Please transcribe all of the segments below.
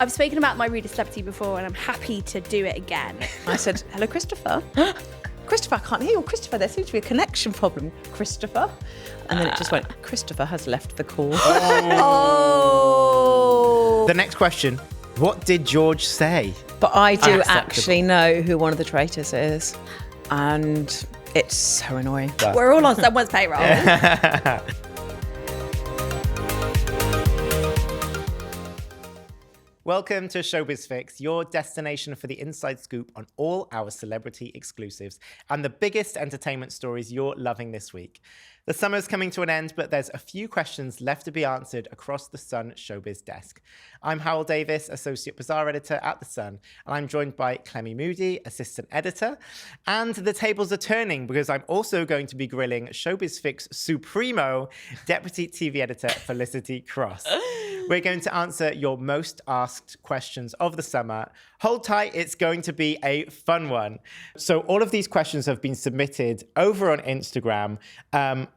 I've spoken about my Rudest Celebrity before and I'm happy to do it again. I said, hello, Christopher. Christopher, I can't hear you. Christopher, there seems to be a connection problem. Christopher. And then it just went, Christopher has left the call. Oh. The next question, what did George say? But I do Unacceptable. actually know who one of the traitors is. And it's so annoying. We're all on someone's payroll. Welcome to Showbiz Fix, your destination for the inside scoop on all our celebrity exclusives and the biggest entertainment stories you're loving this week. The summer's coming to an end, but there's a few questions left to be answered across the Sun Showbiz desk. I'm Howell Davis, Associate Bazaar Editor at The Sun, and I'm joined by Clemmy Moody, Assistant Editor. And the tables are turning because I'm also going to be grilling Showbiz Fix Supremo, Deputy TV Editor Felicity Cross. We're going to answer your most asked questions of the summer. Hold tight, it's going to be a fun one. So all of these questions have been submitted over on Instagram.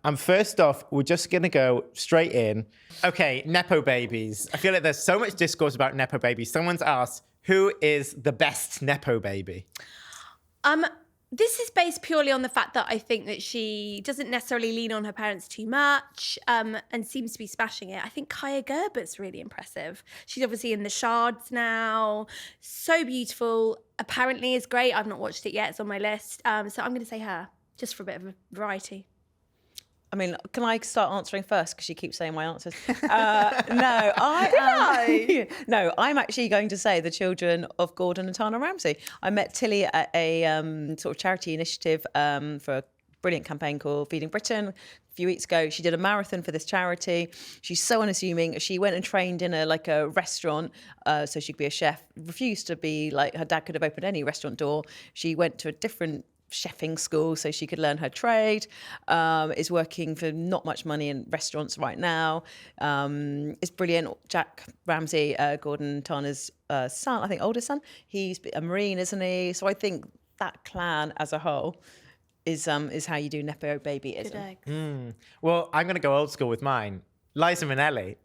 And first off, we're just going to go straight in. Okay, Nepo babies. I feel like there's so much discourse about Nepo babies. Someone's asked, who is the best Nepo baby? This is based purely on the fact that I think that she doesn't necessarily lean on her parents too much and seems to be smashing it. I think Kaya Gerbert's really impressive. She's obviously in the Shards now. So beautiful. Apparently is great. I've not watched it yet. It's on my list. So I'm going to say her, just for a bit of a variety. I mean, can I start answering first? Because she keeps saying my answers. No, no, I'm actually going to say the children of Gordon and Tana Ramsay. I met Tilly at a sort of charity initiative for a brilliant campaign called Feeding Britain. A few weeks ago, she did a marathon for this charity. She's so unassuming. She went and trained in a restaurant so she could be a chef. Refused to be like, her dad could have opened any restaurant door. She went to a different chefing school so she could learn her trade, is working for not much money in restaurants right now, is brilliant. Jack Ramsay, Gordon Tana's son, I think oldest son, he's a Marine, isn't he? So I think that clan as a whole is how you do Nepo babyism. Well, I'm going to go old school with mine. Liza Minnelli.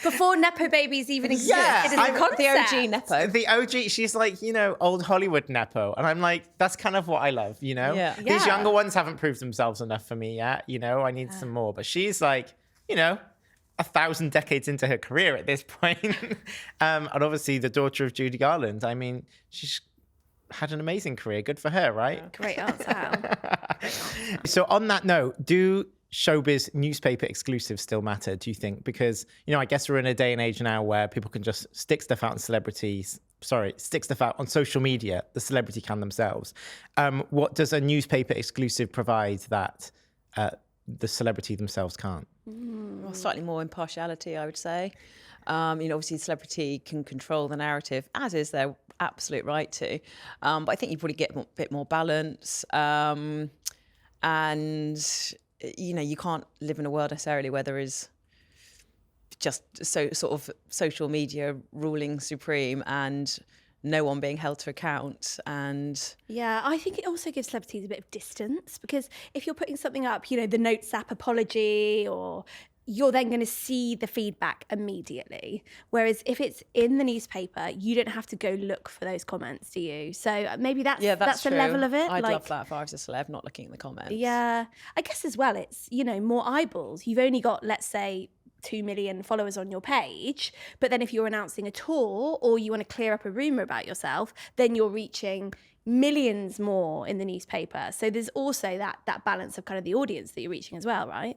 Before Nepo babies even existed. Yeah, The OG Nepo. The OG, she's like, old Hollywood Nepo. And I'm like, that's kind of what I love, Yeah. These younger ones haven't proved themselves enough for me yet, I need some more. But she's like, 1,000 decades into her career at this point. And obviously the daughter of Judy Garland. I mean, she's had an amazing career. Good for her, right? Great answer. So on that note, do Showbiz newspaper exclusives still matter, do you think? Because, I guess we're in a day and age now where people can just stick stuff out on social media, the celebrity can themselves. What does a newspaper exclusive provide that the celebrity themselves can't? Well, slightly more impartiality, I would say. Obviously the celebrity can control the narrative, as is their absolute right to. But I think you probably get a bit more balance. And you can't live in a world necessarily where there is just so sort of social media ruling supreme and no one being held to account. And yeah, I think it also gives celebrities a bit of distance, because if you're putting something up, the Notes app apology, or you're then going to see the feedback immediately. Whereas if it's in the newspaper, you don't have to go look for those comments, do you? So maybe that's the true. level of it. I'd love that if I was a celeb, not looking at the comments. Yeah. I guess as well, it's, more eyeballs. You've only got, let's say, 2 million followers on your page. But then if you're announcing a tour or you want to clear up a rumor about yourself, then you're reaching millions more in the newspaper. So there's also that balance of kind of the audience that you're reaching as well, right?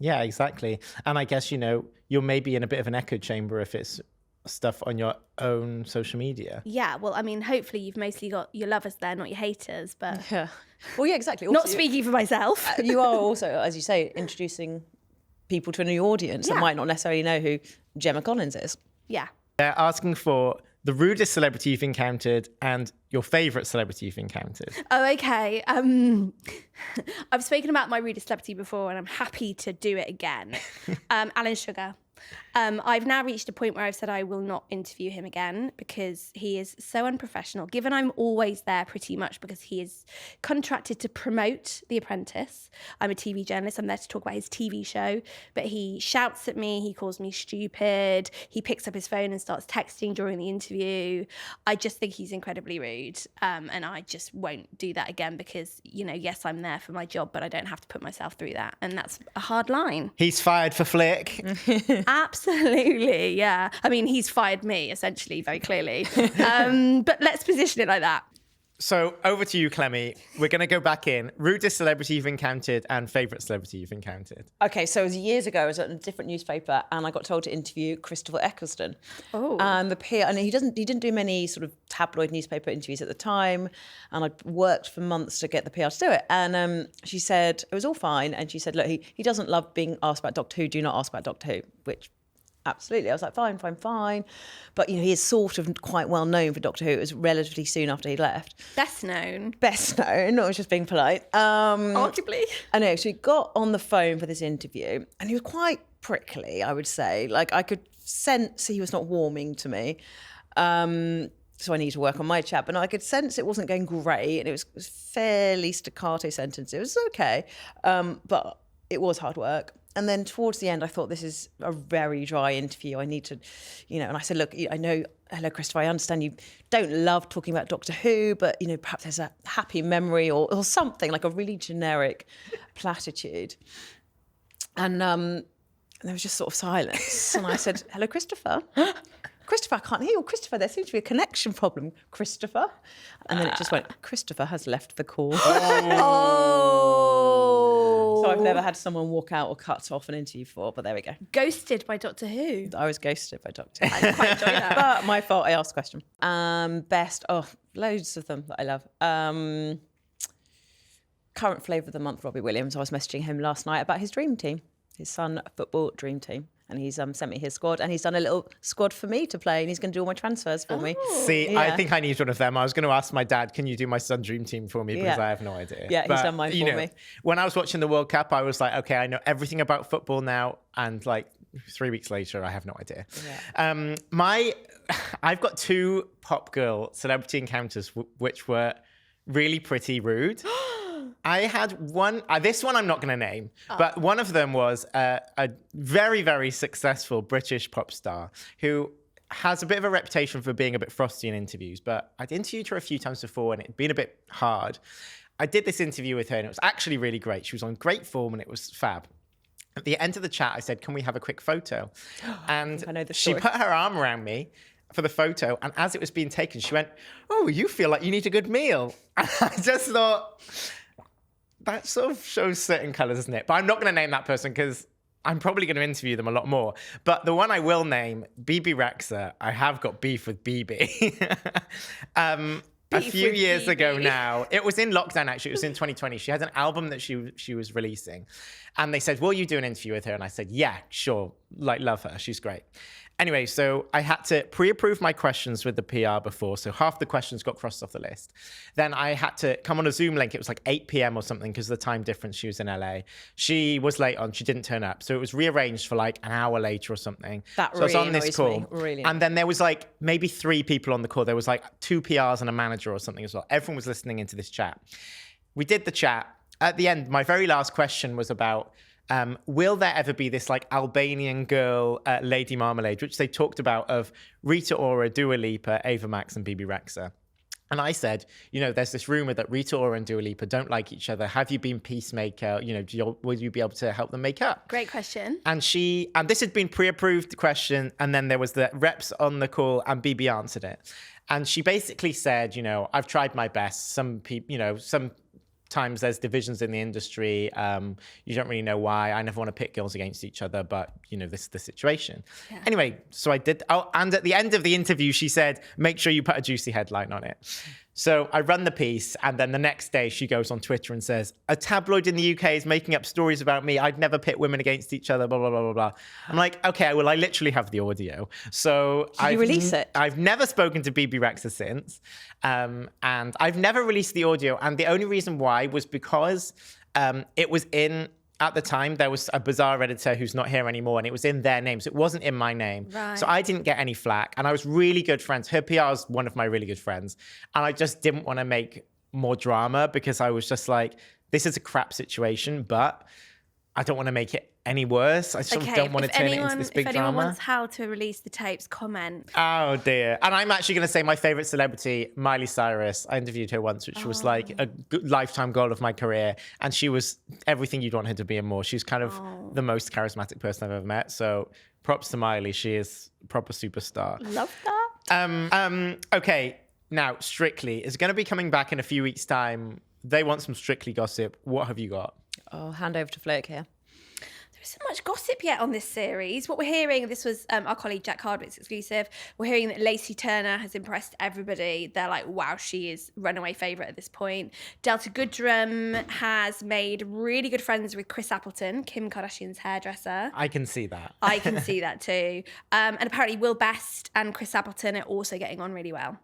Yeah, exactly. And I guess, you're maybe in a bit of an echo chamber if it's stuff on your own social media. Yeah, well, I mean, hopefully you've mostly got your lovers there, not your haters, but... Yeah. Well, yeah, exactly. Also, not speaking for myself. You are also, as you say, introducing people to a new audience that might not necessarily know who Gemma Collins is. Yeah. They're asking for the rudest celebrity you've encountered and your favourite celebrity you've encountered. Oh, okay. I've spoken about my Rudest Celebrity before and I'm happy to do it again. Alan Sugar. I've now reached a point where I've said I will not interview him again because he is so unprofessional, given I'm always there pretty much because he is contracted to promote The Apprentice. I'm a TV journalist. I'm there to talk about his TV show, but he shouts at me. He calls me stupid. He picks up his phone and starts texting during the interview. I just think he's incredibly rude, and I just won't do that again because, yes, I'm there for my job, but I don't have to put myself through that, and that's a hard line. He's fired for Flick. Absolutely, yeah. I mean, he's fired me, essentially, very clearly. But let's position it like that. So over to you, Clemmy. We're going to go back in. Rudest celebrity you've encountered and favourite celebrity you've encountered. Okay, so it was years ago. I was at a different newspaper and I got told to interview Christopher Eccleston. Oh. The PR, and he didn't do many sort of tabloid newspaper interviews at the time. And I'd worked for months to get the PR to do it. And she said, it was all fine. And she said, look, he doesn't love being asked about Doctor Who. Do not ask about Doctor Who, which... Absolutely. I was like, fine. But, he is sort of quite well known for Doctor Who. It was relatively soon after he left. Best known. I was just being polite. Arguably. I know. So he got on the phone for this interview and he was quite prickly, I would say. Like, I could sense he was not warming to me. So I need to work on my chat. But I could sense it wasn't going great. And it was fairly staccato sentences. It was okay. But it was hard work. And then towards the end, I thought, this is a very dry interview. I need to, and I said, look, I know, hello, Christopher, I understand you don't love talking about Doctor Who, but, perhaps there's a happy memory or something, like a really generic platitude. And there was just sort of silence. And I said, hello, Christopher. Christopher, I can't hear you. Christopher, there seems to be a connection problem. Christopher. And then it just went, Christopher has left the call. So I've never had someone walk out or cut off an interview before, but there we go. Ghosted by Doctor Who. I was ghosted by Doctor Who. I quite enjoy that. But my fault, I asked a question. Best, loads of them that I love. Current flavour of the month, Robbie Williams. I was messaging him last night about his dream team, his Sun football dream team. And he's sent me his squad, and he's done a little squad for me to play, and he's going to do all my transfers for me. See, yeah. I think I need one of them. I was going to ask my dad, can you do my Sun dream team for me? Because I have no idea. Yeah, he's done mine for me. When I was watching the World Cup, I was like, okay, I know everything about football now. And like 3 weeks later, I have no idea. Yeah. I've got two pop girl celebrity encounters, which were really pretty rude. I had one, this one I'm not going to name, but one of them was a very, very successful British pop star who has a bit of a reputation for being a bit frosty in interviews, but I'd interviewed her a few times before and it'd been a bit hard. I did this interview with her and it was actually really great. She was on great form and it was fab. At the end of the chat, I said, can we have a quick photo? And I know the she story. put her arm around me for the photo, and as it was being taken, she went, oh, you feel like you need a good meal. And I just thought... that sort of shows certain colours, doesn't it? But I'm not going to name that person because I'm probably going to interview them a lot more. But the one I will name, BB Rexa, I have got beef with BB. A few years ago now, it was in lockdown actually, it was in 2020. She had an album that she was releasing. And they said, will you do an interview with her? And I said, yeah, sure. Like, love her. She's great. Anyway, so I had to pre-approve my questions with the PR before, so half the questions got crossed off the list. Then I had to come on a Zoom link. It was like 8 p.m. or something because of the time difference. She was in LA. She was late on. She didn't turn up. So it was rearranged for like an hour later or something. That so I was on this call. Me. Really and then there was like maybe 3 people on the call. There was like 2 PRs and a manager or something as well. Everyone was listening into this chat. We did the chat. At the end, my very last question was about... will there ever be this like Albanian girl, Lady Marmalade, which they talked about of Rita Ora, Dua Lipa, Ava Max and BB Rexa. And I said, there's this rumor that Rita Ora and Dua Lipa don't like each other. Have you been peacemaker? Will you be able to help them make up? Great question. And this had been pre-approved question. And then there was the reps on the call and BB answered it. And she basically said, I've tried my best. Some people, sometimes there's divisions in the industry. You don't really know why. I never want to pit girls against each other, but this is the situation. Yeah. Anyway, so I did. Oh, and at the end of the interview, she said, make sure you put a juicy headline on it. So I run the piece, and then the next day she goes on Twitter and says, a tabloid in the UK is making up stories about me. I'd never pit women against each other, blah, blah, blah, blah, blah. I'm like, okay, well, I literally have the audio. So Did you release it? I've never spoken to BB Rexa since, and I've never released the audio. And the only reason why was because it was in at the time, there was a bizarre editor who's not here anymore, and it was in their name, so it wasn't in my name. Right. So I didn't get any flack, and I was really good friends. Her PR is one of my really good friends, and I just didn't want to make more drama because I was just like, this is a crap situation, but I don't want to make it any worse. I sort of don't want to turn it into this big if anyone drama. wants Hal to release the tapes, comment. Oh dear. And I'm actually going to say my favorite celebrity, Miley Cyrus. I interviewed her once, which was like a good lifetime goal of my career. And she was everything you'd want her to be and more. She's kind of the most charismatic person I've ever met. So props to Miley. She is a proper superstar. Love that. Okay. Now, Strictly is going to be coming back in a few weeks' time. They want some Strictly gossip. What have you got? I'll hand over to Flick here. There isn't much gossip yet on this series. What we're hearing, this was our colleague Jack Hardwick's exclusive. We're hearing that Lacey Turner has impressed everybody. They're like, wow, she is runaway favourite at this point. Delta Goodrem has made really good friends with Chris Appleton, Kim Kardashian's hairdresser. I can see that. I can see that too. And apparently Will Best and Chris Appleton are also getting on really well.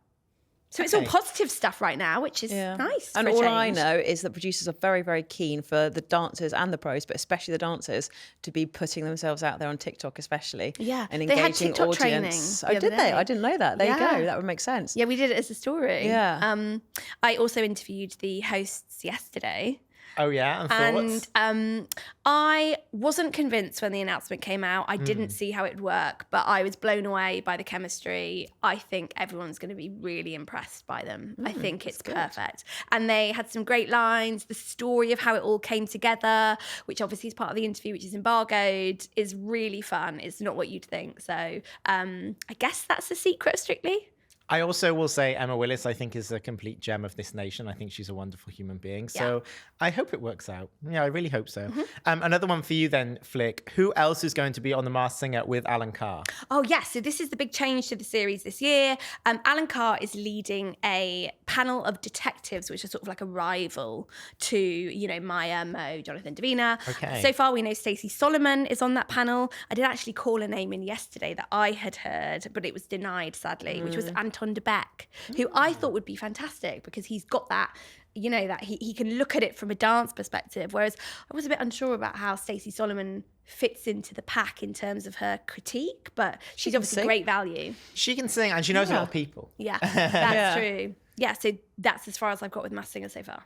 So it's all positive stuff right now, which is nice. And for a all I change. know is that producers are very, very keen for the dancers and the pros, but especially the dancers, to be putting themselves out there on TikTok, especially. Yeah. And They had engaging TikTok audience. training the Oh, did other they? day. I didn't know that. There you Yeah. go. That would make sense. Yeah, we did it as a story. Yeah. I also interviewed the hosts yesterday. Oh, yeah? And thoughts? And I wasn't convinced when the announcement came out. I didn't see how it would work, but I was blown away by the chemistry. I think everyone's going to be really impressed by them. I think it's perfect. And they had some great lines. The story of how it all came together, which obviously is part of the interview, which is embargoed, is really fun. It's not what you'd think. So I guess that's the secret of Strictly. I also will say Emma Willis, I think, is a complete gem of this nation. I think she's a wonderful human being. So I hope it works out. Yeah, I really hope so. Another one for you then, Flick. Who else is going to be on The Masked Singer with Alan Carr? Oh, yes. So this is the big change to the series this year. Alan Carr is leading a panel of detectives, which are sort of like a rival to, you know, Maya, Mo, Jonathan Davina. Okay. So far, we know Stacey Solomon is on that panel. I did actually call a name in yesterday that I had heard, but it was denied, sadly, which was Anton de Beck, who I thought would be fantastic because he's got that, you know, that he can look at it from a dance perspective. Whereas I was a bit unsure about how Stacey Solomon fits into the pack in terms of her critique, but she's obviously great value. She can sing and she knows a lot of people. Yeah, that's true. Yeah, so that's as far as I've got with Masked Singer so far.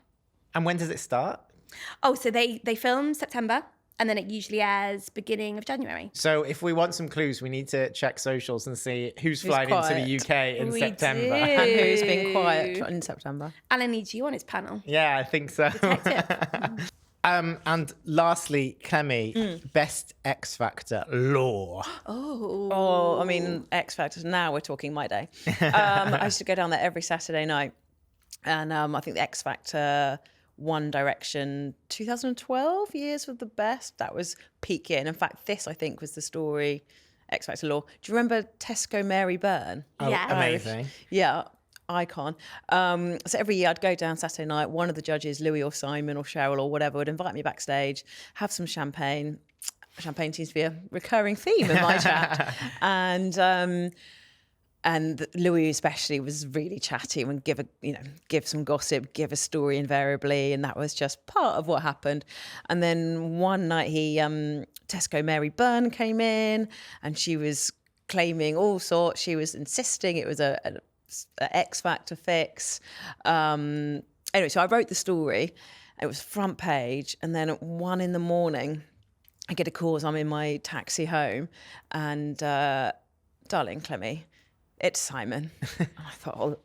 And when does it start? Oh, so they film September, and then it usually airs beginning of January. So if we want some clues, we need to check socials and see who's flying into the UK in We September. do. And who's been quiet in September? Alan needs you on his panel. Yeah, I think so. And lastly, Clemmy, best X Factor lore. Oh, I mean, X Factor. Now we're talking my day. I used to go down there every Saturday night. And I think the X Factor One Direction 2012 years were the best. That was peak year. And in fact, this, I think, was the story, X Factor lore. Do you remember Tesco Mary Byrne? Oh, Yeah. amazing. Yeah, icon. So every year I'd go down Saturday night. One of the judges, Louis or Simon or Cheryl or whatever, would invite me backstage, have some champagne. Champagne seems to be a recurring theme in my chat. And Louis especially was really chatty and would give some gossip, give a story invariably, and that was just part of what happened. And then one night Tesco Mary Byrne came in, and she was claiming all sorts. She was insisting it was a X Factor fix. Anyway, so I wrote the story. It was front page, and then at 1 a.m, I get a call as I'm in my taxi home, and darling Clemmy, it's Simon. And I thought,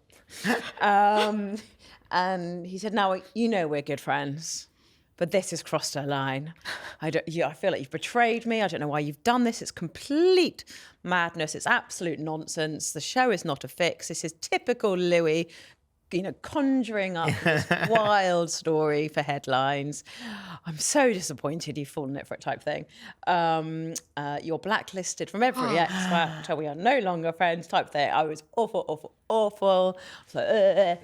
and he said, now, you know we're good friends, but this has crossed a line. I feel like you've betrayed me. I don't know why you've done this. It's complete madness. It's absolute nonsense. The show is not a fix. This is typical Louis, conjuring up this wild story for headlines. I'm so disappointed you've fallen for it type thing. You're blacklisted from every X Factor. We are no longer friends type thing. I was awful. I was like, ugh.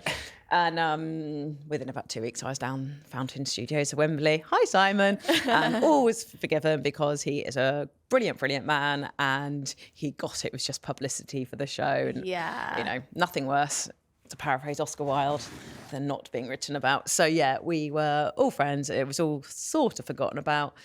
And within about 2 weeks, I was down Fountain Studios at Wembley. Hi, Simon. And all was forgiven because he is a brilliant, brilliant man. And he got it was just publicity for the show. And, nothing worse. to paraphrase Oscar Wilde, they're not being written about. So yeah, we were all friends. It was all sort of forgotten about,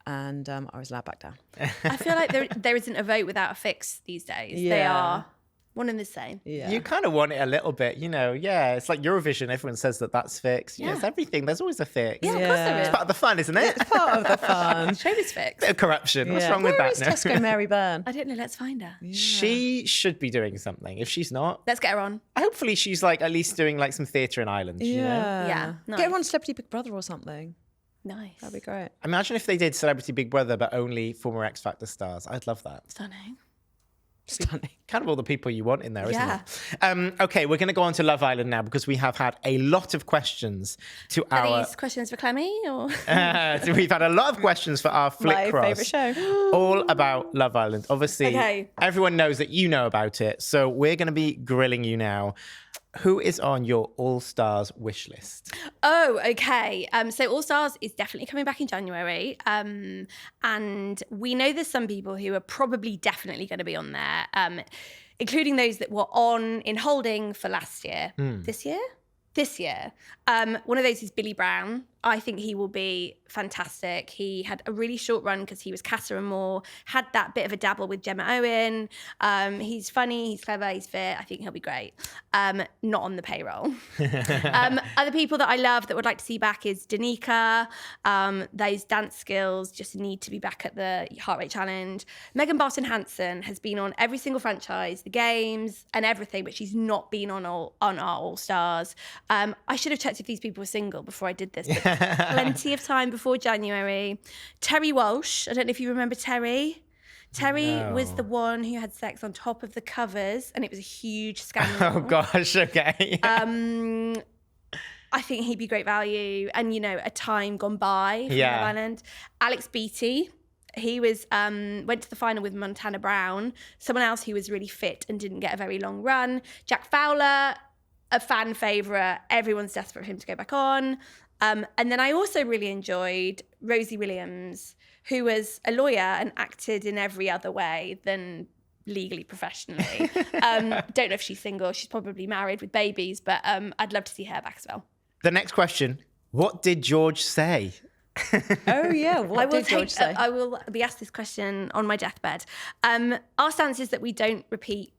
and I was allowed back down. I feel like there isn't a vote without a fix these days. They Yeah. are one and the same. Yeah. You kind of want it a little bit, it's like Eurovision. Everyone says that that's fixed. Yeah, it's everything. There's always a fix. Yeah, of course there is. It's part of the fun, isn't it? It's part of the fun. Showbiz fix. Bit of corruption. What's Yeah. wrong with Where that? is Tesco Mary Byrne? I don't know. Let's find her. She should be doing something. If she's not, Let's get her on. hopefully she's like at least doing like some theatre in Ireland. You know? Yeah, nice. Get her on Celebrity Big Brother or something. Nice. That'd be great. Imagine if they did Celebrity Big Brother, but only former X Factor stars. I'd love that. Stunning. Stunning. Kind of all the people you want in there, isn't Yeah. it? Okay, we're going to go on to Love Island now because we have had a lot of questions to Are our. these questions for Clemmy or? So we've had a lot of questions for our Flick My Cross. favourite show. All about Love Island. Obviously, Okay. everyone knows that you know about it, so we're going to be grilling you now. Who is on your All Stars wish list? Oh, okay. So All Stars is definitely coming back in January. And we know there's some people who are probably definitely going to be on there, including those that were on in holding for last year. This year? This year. One of those is Billy Brown. I think he will be fantastic. He had a really short run because he was Casa and Moore, had that bit of a dabble with Gemma Owen. He's funny, he's clever, he's fit. I think he'll be great. Not on the payroll. Other people that I love that would like to see back is Danica. Those dance skills just need to be back at the Heart Rate Challenge. Megan Barton Hanson has been on every single franchise, the games and everything, but she's not been on our All Stars. I should have checked if these people were single before I did this, but plenty of time before January. Terry Walsh, I don't know if you remember Terry. Terry was the one who had sex on top of the covers, and it was a huge scandal. Oh gosh, okay. I think he'd be great value, and a time gone by from Love Island. Alex Beatty, he was went to the final with Montana Brown. Someone else who was really fit and didn't get a very long run. Jack Fowler, a fan favourite. Everyone's desperate for him to go back on. And then I also really enjoyed Rosie Williams, who was a lawyer and acted in every other way than legally professionally. Don't know if she's single. She's probably married with babies, but I'd love to see her back as well. The next question, what did George say? Oh yeah, what did George say? I will be asked this question on my deathbed. Our stance is that we don't repeat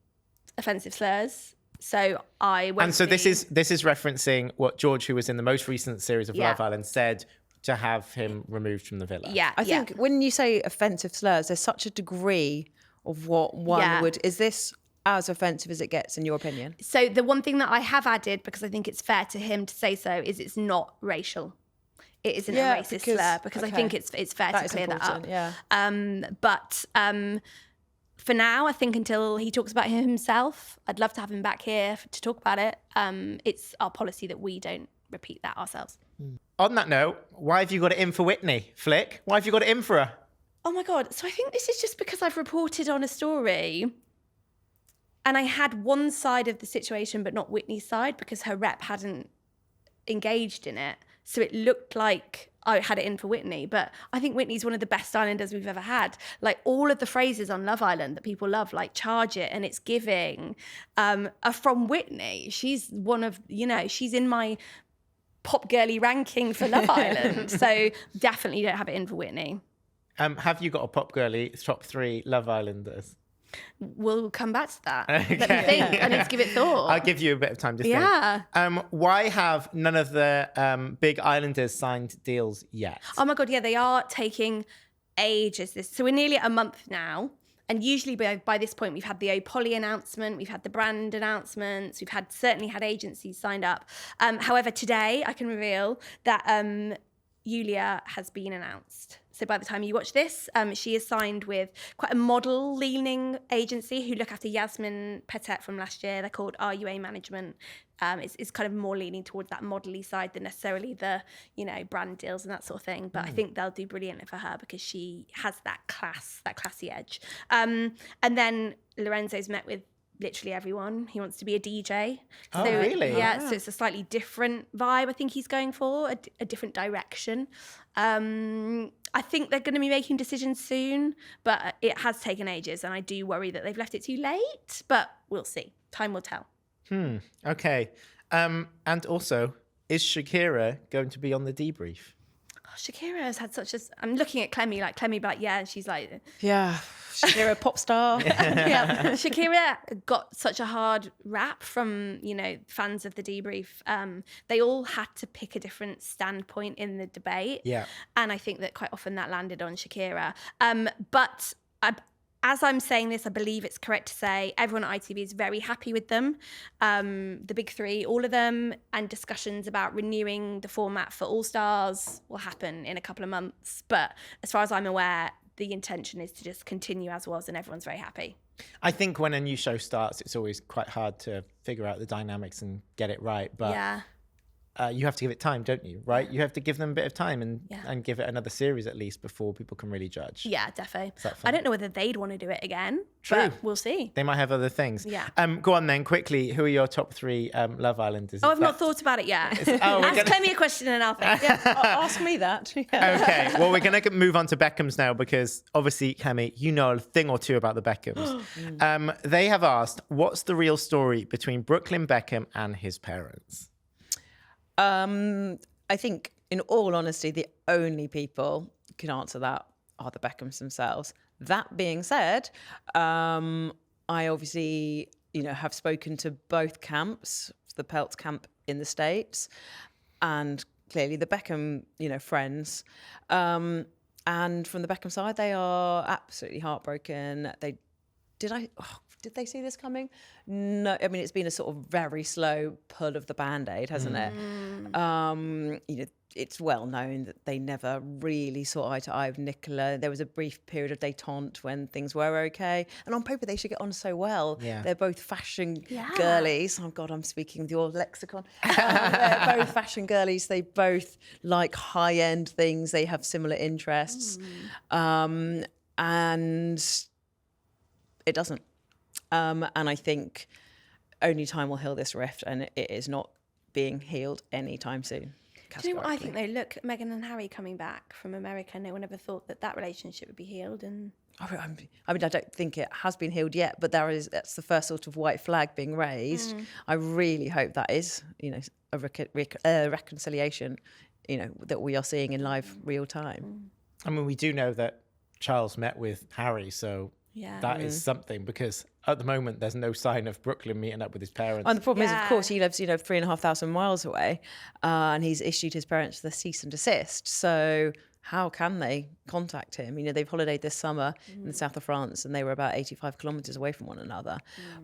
offensive slurs. So I won't. And so this is referencing what George, who was in the most recent series of Yeah. Love Island, said to have him removed from the villa. Yeah, I think when you say offensive slurs, there's such a degree of what one would. Is this as offensive as it gets, in your opinion? So the one thing that I have added, because I think it's fair to him to say so, is it's not racial. It isn't a racist slur, because I think it's fair to clear that up. Yeah. But for now, I think until he talks about himself, I'd love to have him back here to talk about it. It's our policy that we don't repeat that ourselves. On that note, why have you got it in for Whitney, Flick? Why have you got it in for her? Oh my God. So I think this is just because I've reported on a story and I had one side of the situation, but not Whitney's side, because her rep hadn't engaged in it. So it looked like I had it in for Whitney, but I think Whitney's one of the best Islanders we've ever had. Like all of the phrases on Love Island that people love, like charge it and it's giving, are from Whitney. She's one of, she's in my pop girly ranking for Love Island. So definitely don't have it in for Whitney. Have you got a pop girly top 3 Love Islanders? We'll come back to that. Okay. Let me think. I need to give it thought. I'll give you a bit of time to think. Yeah. Why have none of the big Islanders signed deals yet? Oh my God, yeah, they are taking ages. So we're nearly at a month now. And usually by this point, we've had the Opoly announcement, we've had the brand announcements, we've certainly had agencies signed up. However, today I can reveal that Yulia has been announced. So by the time you watch this, she is signed with quite a model-leaning agency who look after Yasmin Petet from last year. They're called RUA Management. It's kind of more leaning towards that model-y side than necessarily the, brand deals and that sort of thing. But I think they'll do brilliantly for her because she has that classy edge. And then Lorenzo's met with literally everyone. He wants to be a DJ. Oh, really? Yeah, so it's a slightly different vibe I think he's going for, a different direction. I think they're going to be making decisions soon, but it has taken ages, and I do worry that they've left it too late, but we'll see. Time will tell. Okay. And also, is Shakira going to be on the debrief? Shakira has had such a. I'm looking at Clemmy, like Clemmy, like yeah, and she's like, Yeah, Shakira, a pop star. yeah. Shakira got such a hard rap from fans of the debrief. They all had to pick a different standpoint in the debate. Yeah. And I think that quite often that landed on Shakira. But as I'm saying this, I believe it's correct to say everyone at ITV is very happy with them. The big three, all of them, and discussions about renewing the format for All Stars will happen in a couple of months. But as far as I'm aware, the intention is to just continue as was, and everyone's very happy. I think when a new show starts, it's always quite hard to figure out the dynamics and get it right. But Yeah. You have to give it time, don't you? Right? You have to give them a bit of time and Yeah. give it another series at least before people can really judge. Yeah, definitely. that I don't know whether they'd want to do it again. True. But we'll see. They might have other things. Yeah. Go on then, quickly. Who are your top three Love Islanders? Oh, I've not thought about it yet. Ask Clemmy a question and I'll think. Ask me that. Yeah. Okay, well, we're going to move on to Beckhams now because obviously, Clemmy, you know a thing or two about the Beckhams. They have asked, what's the real story between Brooklyn Beckham and his parents? I think, in all honesty, the only people who can answer that are the Beckhams themselves. That being said, I obviously, have spoken to both camps, the Peltz camp in the States, and clearly the Beckham, friends. And from the Beckham side, they are absolutely heartbroken. Did they see this coming? No, I mean, it's been a sort of very slow pull of the Band-Aid, hasn't it? It's well known that they never really saw eye to eye with Nicola. There was a brief period of détente when things were okay. And on paper, they should get on so well. Yeah. They're both fashion girlies. Oh, God, I'm speaking with your lexicon. They're both fashion girlies. They both like high-end things. They have similar interests. And it doesn't. And I think only time will heal this rift, and it is not being healed anytime soon. Do you know what I think though? Look, Meghan and Harry coming back from America. No one ever thought that relationship would be healed. And I mean, I don't think it has been healed yet, but that's the first sort of white flag being raised. I really hope that is, a reconciliation, that we are seeing in live real time. I mean, we do know that Charles met with Harry, so that is something, because at the moment there's no sign of Brooklyn meeting up with his parents. And the problem is, of course, he lives 3,500 miles away, and he's issued his parents the cease and desist. So how can they contact him? They've holidayed this summer in the south of France, and they were about 85 kilometres away from one another.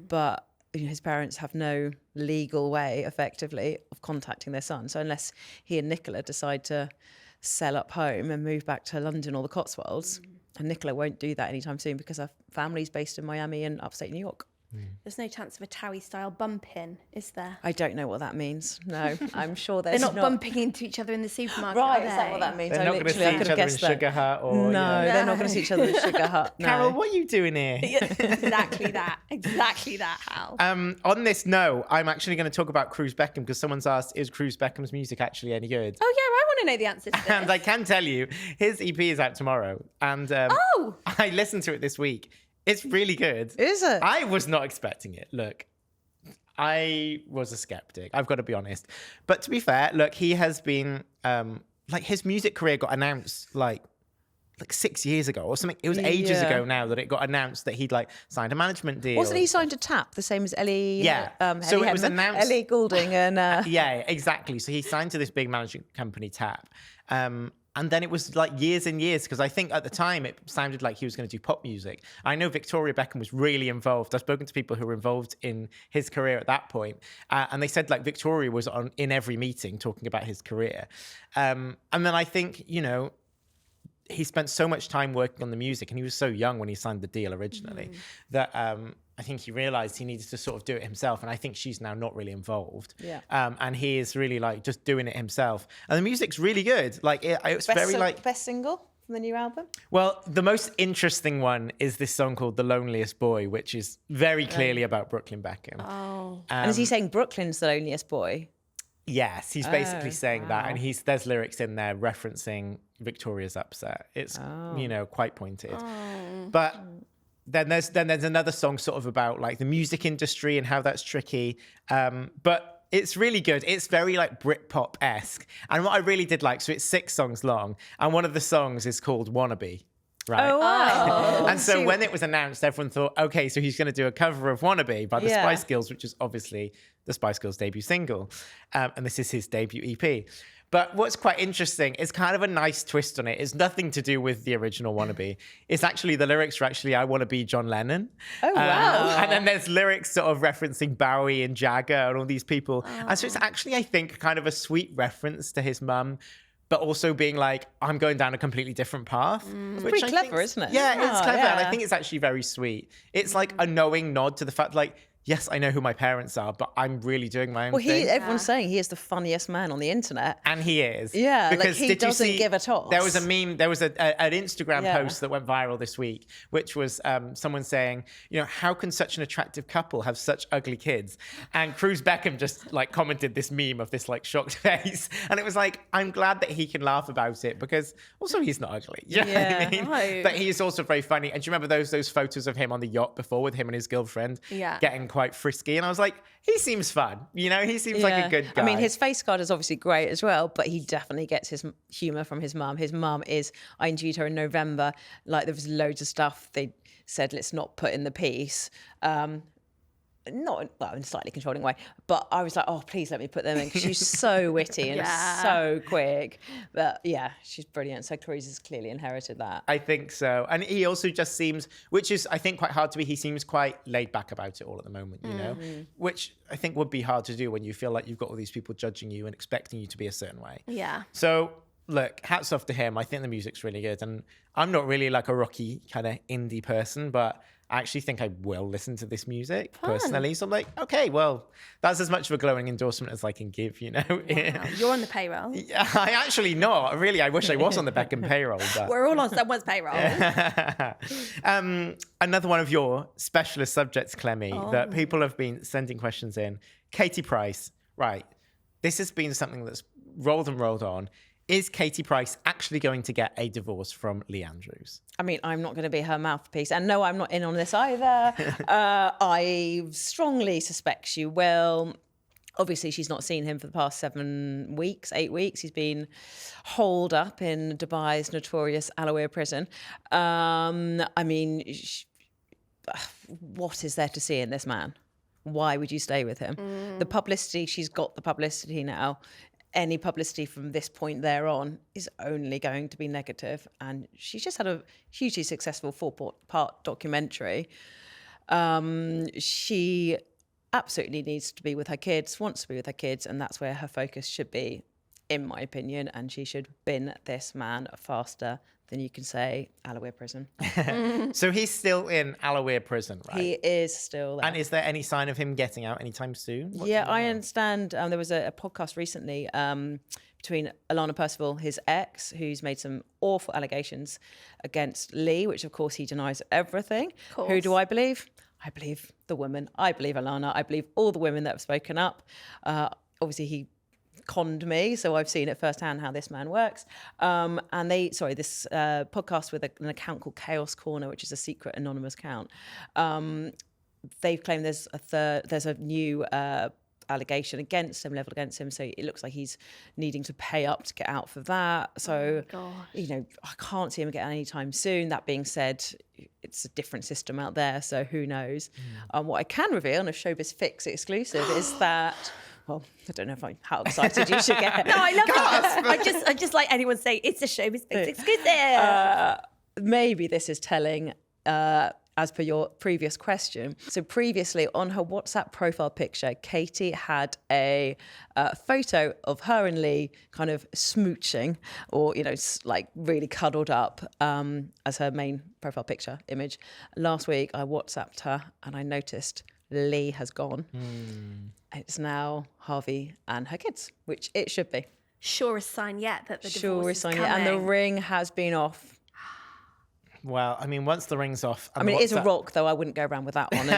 But his parents have no legal way, effectively, of contacting their son. So unless he and Nicola decide to sell up home and move back to London or the Cotswolds, and Nicola won't do that anytime soon because her family's based in Miami and upstate New York. there's no chance of a Towie-style bump-in, is there? I don't know what that means. No, I'm sure there's They're not bumping into each other in the supermarket, Right, are is that they? what that means? They're not going to see each other in Sugar Hut or... No, they're not going to see each other in Sugar Hut. No. Carol, what are you doing here? Exactly that, Hal. On this note, I'm actually going to talk about Cruz Beckham because someone's asked, is Cruz Beckham's music actually any good? Oh, yeah, I want to know the answer to this. And I can tell you, his EP is out tomorrow. And I listened to it this week. It's really good. Is it? I was not expecting it. Look, I was a skeptic. I've got to be honest. But to be fair, look, he has been, his music career got announced like 6 years ago or something. It was ages ago now that it got announced that he'd signed a management deal. Wasn't he signed to TAP, the same as Ellie? Yeah. So Ellie it was Hedman, announced. Ellie Goulding and... Yeah, exactly. So he signed to this big management company, TAP. And then it was years and years, because I think at the time it sounded like he was going to do pop music. I know Victoria Beckham was really involved. I've spoken to people who were involved in his career at that point. And they said Victoria was in every meeting talking about his career. And then I think, he spent so much time working on the music, and he was so young when he signed the deal originally, that I think he realized he needed to sort of do it himself. And I think she's now not really involved. Yeah. And he is really just doing it himself. And the music's really good. It's Best single from the new album? Well, the most interesting one is this song called The Loneliest Boy, which is very clearly about Brooklyn Beckham. Oh. And is he saying Brooklyn's the loneliest boy? Yes, he's basically saying that, and there's lyrics in there referencing Victoria's upset. It's quite pointed, but then there's another song sort of about like the music industry and how that's tricky. But it's really good. It's very like Britpop-esque. And what I really did like, so it's 6 songs long, and one of the songs is called Wannabe. Right. Oh, wow. And so when it was announced, everyone thought, okay, so he's going to do a cover of Wannabe by the Spice Girls, which is obviously the Spice Girls' debut single. And this is his debut EP. But what's quite interesting is kind of a nice twist on it. It's nothing to do with the original Wannabe. It's actually, the lyrics are actually, I want to be John Lennon. Oh, wow. And then there's lyrics sort of referencing Bowie and Jagger and all these people. And so it's actually, I think, kind of a sweet reference to his mum, but also being like, I'm going down a completely different path. It's pretty clever, isn't it? Yeah, it's clever. Yeah. And I think it's actually very sweet. It's like a knowing nod to the fact, like, yes, I know who my parents are, but I'm really doing my own thing. Everyone's saying he is the funniest man on the internet. And he is. Yeah, because like he doesn't give a toss. There was a meme, there was an Instagram post that went viral this week, which was someone saying, you know, how can such an attractive couple have such ugly kids? And Cruz Beckham just like commented this meme of this like shocked face. And it was like, I'm glad that he can laugh about it because also he's not ugly. You know what I mean? No. But he is also very funny. And do you remember those photos of him on the yacht before with him and his girlfriend getting quite frisky? And I was like, he seems fun. You know, he seems like a good guy. I mean, his face card is obviously great as well, but he definitely gets his humour from his mum. His mum is, I interviewed her in November, like there was loads of stuff they said, let's not put in the piece. Not, well, in a slightly controlling way, but I was like, oh, please let me put them in because she's so witty and so quick. But yeah, she's brilliant. So Cruz has clearly inherited that. I think so. And he also just seems, which is, I think, quite hard to be, he seems quite laid back about it all at the moment, you know, which I think would be hard to do when you feel like you've got all these people judging you and expecting you to be a certain way. Yeah. So look, hats off to him. I think the music's really good. And I'm not really like a rocky kind of indie person, but I actually think I will listen to this music personally. So I'm like, okay, well, that's as much of a glowing endorsement as I can give, you know? Wow. You're on the payroll. I actually not. Really, I wish I was on the Beckham payroll. But... We're all on someone's payroll. Another one of your specialist subjects, Clemmy, that people have been sending questions in. Katie Price. Right. This has been something that's rolled and rolled on. Is Katie Price actually going to get a divorce from Lee Andrews? I mean, I'm not going to be her mouthpiece. And no, I'm not in on this either. I strongly suspect she will. Obviously, she's not seen him for the past 8 weeks. He's been holed up in Dubai's notorious Alawir prison. I mean, what is there to see in this man? Why would you stay with him? The publicity, she's got the publicity now. Any publicity from this point thereon is only going to be negative. And she's just had a hugely successful 4-part documentary. She absolutely needs to be with her kids, wants to be with her kids, and that's where her focus should be, in my opinion. And she should bin this man faster than you can say Alawir prison. So he's still in Alawir prison, right? He is still there. And is there any sign of him getting out anytime soon? Yeah, I understand. There was a podcast recently between Alana Percival, his ex, who's made some awful allegations against Lee, which of course he denies everything. Who do I believe? I believe the woman. I believe Alana. I believe all the women that have spoken up. Obviously, he conned me, so I've seen it firsthand how this man works. And this podcast with an account called Chaos Corner, which is a secret anonymous account. They've claimed there's a new allegation leveled against him. So it looks like he's needing to pay up to get out for that. So, you know, I can't see him getting anytime soon. That being said, it's a different system out there, so who knows? What I can reveal on a Showbiz Fix exclusive is that. Well, I don't know how excited you should get. No, I love that. I just like anyone say it's a Showbiz Fix exclusive. Maybe this is telling, as per your previous question. So previously on her WhatsApp profile picture, Katie had a photo of her and Lee kind of smooching or, you know, like really cuddled up as her main profile picture image. Last week, I WhatsApped her and I noticed Lee has gone. It's now Harvey and her kids, which it should be. Surest sign yet that the divorce is coming. And the ring has been off. Well, I mean, once the ring's off... I mean, it is a rock, though. I wouldn't go around with that one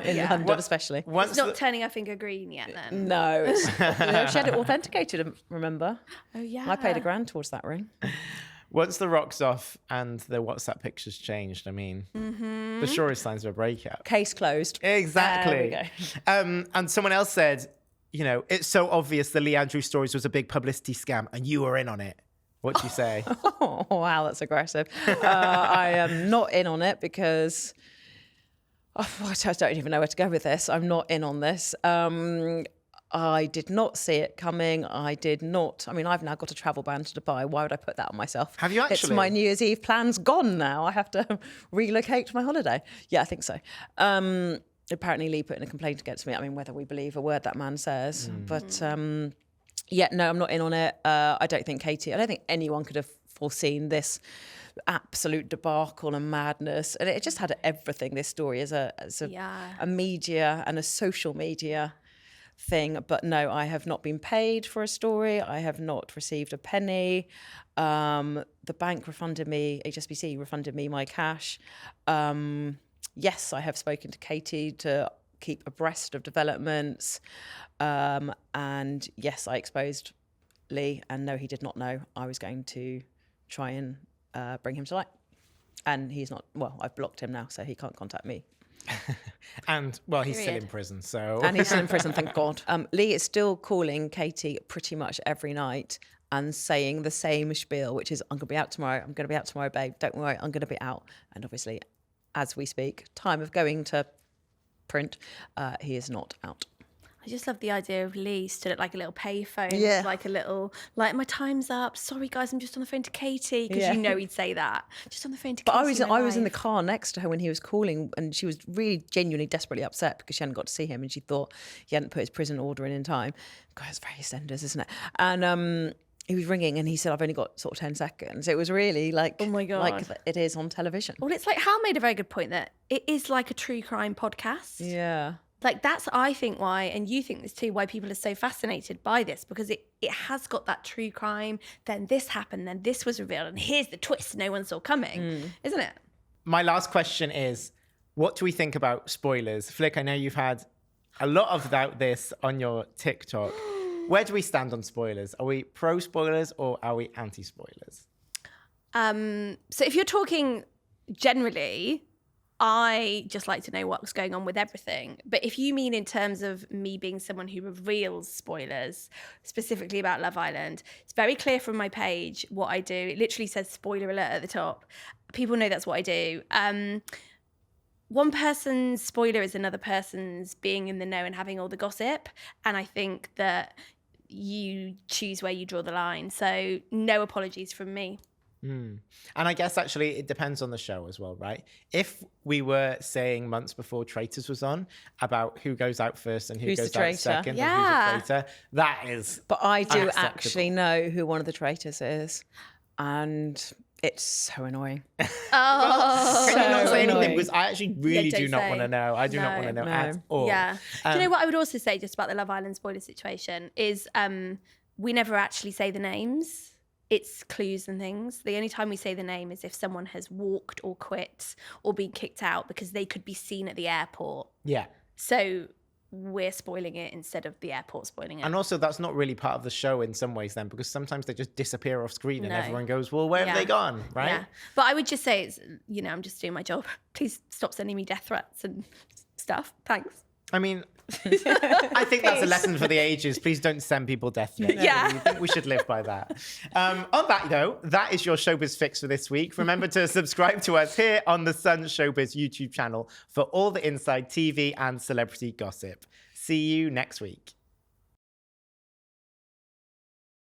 in London, especially. It's not turning her finger green yet, then. No. She had it authenticated, remember? Oh, yeah. I paid £1,000 towards that ring. Once the rock's off and the WhatsApp pictures changed, I mean, the surest signs of a breakup. Case closed. Exactly. There we go. And someone else said, you know, it's so obvious the Lee Andrews stories was a big publicity scam and you were in on it. What do you say? Oh, wow, that's aggressive. I am not in on it because I don't even know where to go with this. I'm not in on this. I did not see it coming. I did not. I mean, I've now got a travel ban to Dubai. Why would I put that on myself? Have you actually? It's my New Year's Eve plans gone now. I have to relocate to my holiday. Yeah, I think so. Apparently, Lee put in a complaint against me. I mean, whether we believe a word that man says. But yeah, no, I'm not in on it. I don't think anyone could have foreseen this absolute debacle and madness. And it just had everything, this story, as a media and a social media thing. But no, I have not been paid for a story. I have not received a penny. The bank refunded me, HSBC refunded me my cash. Yes, I have spoken to Katie to keep abreast of developments. And yes, I exposed Lee, and no, he did not know I was going to try and bring him to light. And he's not, well, I've blocked him now, so he can't contact me. And, well, he's still in prison, so... And he's still in prison, thank God. Lee is still calling Katie pretty much every night and saying the same spiel, which is, I'm going to be out tomorrow, babe, don't worry, I'm going to be out. And obviously, as we speak, time of going to print, he is not out. I just love the idea of Lee stood at like a little payphone, Yeah. like a little, like, my time's up. Sorry, guys, I'm just on the phone to Katie, because you know he'd say that. Just on the phone to But Katie. I was in the car next to her when he was calling, and she was really genuinely desperately upset because she hadn't got to see him, and she thought he hadn't put his prison order in time. God, it's very EastEnders, isn't it? And he was ringing, and he said, "I've only got sort of 10 seconds." It was really like, oh my God, like it is on television. Well, it's like Hal made a very good point that it is like a true crime podcast. Yeah. Like, that's, I think, why, and you think this too, why people are so fascinated by this, because it has got that true crime, then this happened, then this was revealed, and here's the twist no one saw coming, isn't it? My last question is, what do we think about spoilers? Flick, I know you've had a lot of this on your TikTok. Where do we stand on spoilers? Are we pro-spoilers or are we anti-spoilers? So if you're talking generally... I just like to know what's going on with everything. But if you mean in terms of me being someone who reveals spoilers, specifically about Love Island, it's very clear from my page what I do. It literally says spoiler alert at the top. People know that's what I do. One person's spoiler is another person's being in the know and having all the gossip. And I think that you choose where you draw the line. So no apologies from me. And I guess actually it depends on the show as well, right? If we were saying months before Traitors was on about who goes out first and who goes out second and who's a traitor, that is But I do unacceptable. actually know who one of the traitors is, and it's so annoying. Oh, Can you not say anything? annoying. Because I actually really don't do not say. want to know. I do not want to know at all. Yeah. Do you know what I would also say just about the Love Island spoiler situation is we never actually say the names. It's clues and things. The only time we say the name is if someone has walked or quit or been kicked out because they could be seen at the airport. Yeah. So we're spoiling it instead of the airport spoiling it. And also that's not really part of the show in some ways then, because sometimes they just disappear off screen and everyone goes, well, where have they gone, right? Yeah. But I would just say, it's, you know, I'm just doing my job. Please stop sending me death threats and stuff. Thanks. I mean, I think that's a lesson for the ages. Please don't send people death threats. Yeah. I think we should live by that. On that, though, that is your Showbiz Fix for this week. Remember to subscribe to us here on the Sun Showbiz YouTube channel for all the inside TV and celebrity gossip. See you next week.